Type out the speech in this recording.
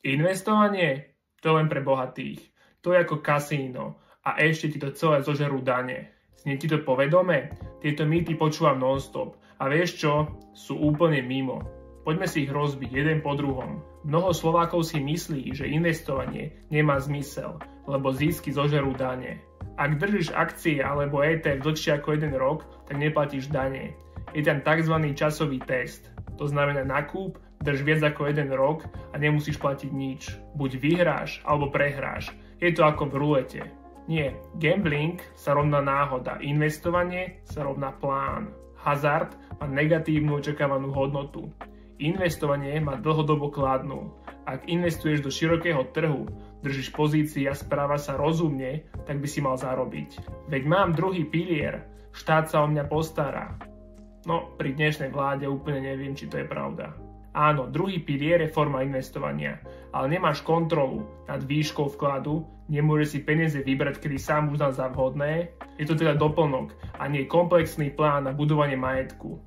Investovanie? To je len pre bohatých. To je ako kasíno a ešte ti to celé zožerú dane. Znie ti to povedome? Tieto mýty počúvam non-stop a vieš čo? Sú úplne mimo. Poďme si ich rozbiť jeden po druhom. Mnoho Slovákov si myslí, že investovanie nemá zmysel, lebo zisky zožerú dane. Ak držíš akcie alebo ETF dlhšie ako 1 rok, tak neplatíš dane. Je tam tzv. Časový test. To znamená nakúp, drž viac ako 1 rok a nemusíš platiť nič. Buď vyhráš alebo prehráš. Je to ako v rulete. Nie, gambling sa rovná náhoda, investovanie sa rovná plán. Hazard má negatívnu očakávanú hodnotu. Investovanie má dlhodobo kladnú. Ak investuješ do širokého trhu, držíš pozície a správaš sa rozumne, tak by si mal zarobiť. Veď mám druhý pilier, štát sa o mňa postará. No, pri dnešnej vláde úplne neviem, či to je pravda. Áno, druhý pilier je forma investovania, ale nemáš kontrolu nad výškou vkladu, nemôžeš si peniaze vybrať, kedy sám uznal za vhodné. Je to teda doplnok a nie komplexný plán na budovanie majetku.